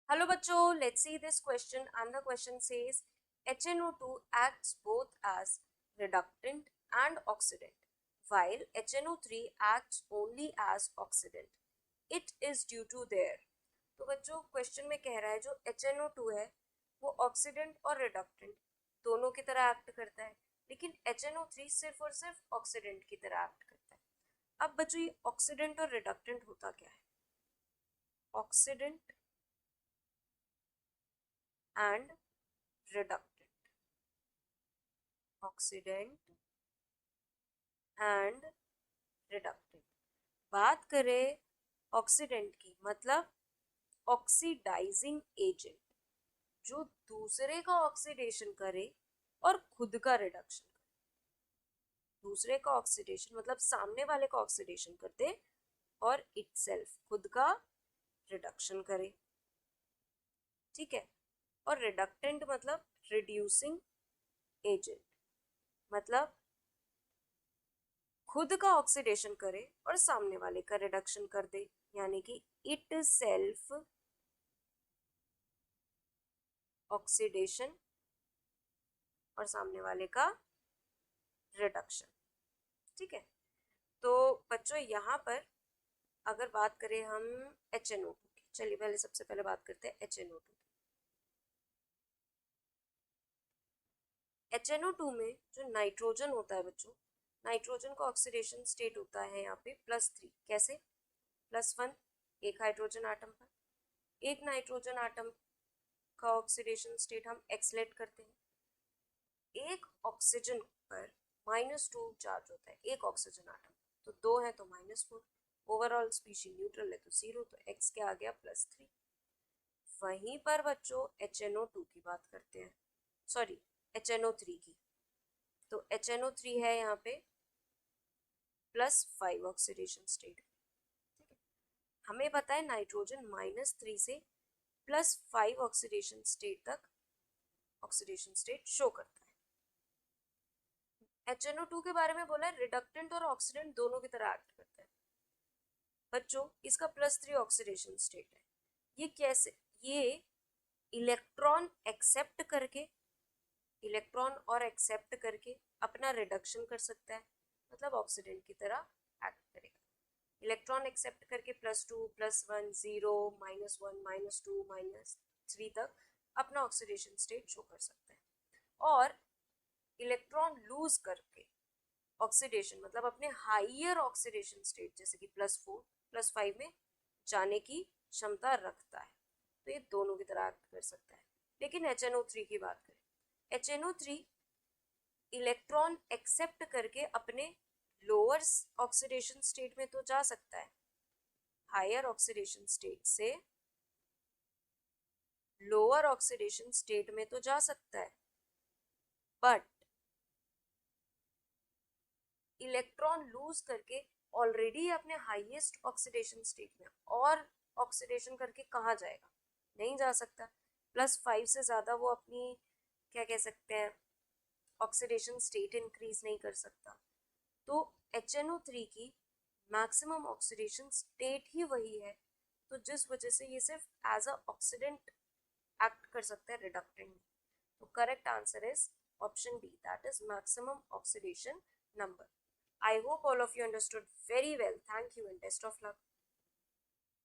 Hello bachcho, let's see this question, and the question says HNO2 acts both as reductant and oxidant while HNO3 acts only as oxidant. It is due to their। तो बच्चों question में कह रहा है जो HNO2 है वो oxidant और रिडक्टेंट दोनों की तरह एक्ट करता है, लेकिन HNO3 सिर्फ और सिर्फ ऑक्सीडेंट की तरह एक्ट करता है। अब बच्चों ये ऑक्सीडेंट और रिडक्टेंट होता क्या है? Oxidant and reductant, oxidant and reductant. बात करें ऑक्सीडेंट की, मतलब ऑक्सीडाइजिंग एजेंट जो दूसरे का ऑक्सीडेशन करे और खुद का रिडक्शन करे। दूसरे का ऑक्सीडेशन मतलब सामने वाले का ऑक्सीडेशन कर दे और इटसेल्फ खुद का रिडक्शन करे, ठीक है। और रिडक्टेंट मतलब रिड्यूसिंग एजेंट, मतलब खुद का ऑक्सीडेशन करे और सामने वाले का रिडक्शन कर दे, यानी कि इट सेल्फ ऑक्सीडेशन और सामने वाले का रिडक्शन, ठीक है। तो बच्चों यहाँ पर अगर बात करें हम HNO2 की, चलिए पहले सबसे पहले बात करते हैं HNO2 की। HNO2 में जो नाइट्रोजन होता है बच्चों, नाइट्रोजन का ऑक्सीडेशन स्टेट होता है यहाँ पे +3। कैसे? +1 एक हाइड्रोजन आटम पर, एक नाइट्रोजन आटम का ऑक्सीडेशन स्टेट हम एक्सलेट करते हैं। एक ऑक्सीजन पर -2 चार्ज होता है, एक ऑक्सीजन आटम, तो 2 है तो -4, ओवरऑल स्पीशी न्यूट्रल है तो 0, तो x क्या आ गया +3। वहीं पर बच्चों HNO2 की बात करते हैं, सॉरी HNO3 की। तो HNO3 है यहाँ पे +5 ऑक्सीडेशन स्टेट, ठीक है। हमें पता है नाइट्रोजन -3 से +5 ऑक्सीडेशन स्टेट तक ऑक्सीडेशन स्टेट शो करता है। HNO2 के बारे में बोला है रिडक्टेंट और ऑक्सीडेंट दोनों की तरह एक्ट करता है। बच्चों इसका +3 ऑक्सीडेशन स्टेट है, ये कैसे? ये इलेक्ट्रॉन एक्सेप्ट करके, इलेक्ट्रॉन और एक्सेप्ट करके अपना रिडक्शन कर सकता है, मतलब ऑक्सीडेंट की तरह एक्ट करेगा। इलेक्ट्रॉन एक्सेप्ट करके +2 +1 0 -1 -2 -3 तक अपना ऑक्सीडेशन स्टेट शो कर सकता है। और इलेक्ट्रॉन लूज करके ऑक्सीडेशन मतलब अपने हाइयर ऑक्सीडेशन स्टेट जैसे कि +4 +5 में जाने की क्षमता रखता है, तो ये दोनों की तरह एक्ट कर सकता है। लेकिन HNO3 की बात करें, HNO3 इलेक्ट्रॉन एक्सेप्ट करके अपने लोअर ऑक्सीडेशन स्टेट में तो जा सकता है, हायर ऑक्सीडेशन स्टेट से लोअर ऑक्सीडेशन स्टेट में तो जा सकता है, बट इलेक्ट्रॉन लूज करके ऑलरेडी अपने हाईएस्ट ऑक्सीडेशन स्टेट में और ऑक्सीडेशन करके कहाँ जाएगा? नहीं जा सकता। +5 से ज़्यादा वो अपनी क्या कह सकते हैं ऑक्सीडेशन स्टेट इंक्रीज नहीं कर सकता। तो HNO3 की मैक्सिमम ऑक्सीडेशन स्टेट ही वही है, तो जिस वजह से ये सिर्फ एज अ ऑक्सीडेंट एक्ट कर सकता है रिडक्टेंट में। तो correct answer is option B, that is maximum oxidation number. I hope all of you understood very well. Thank you and best of luck.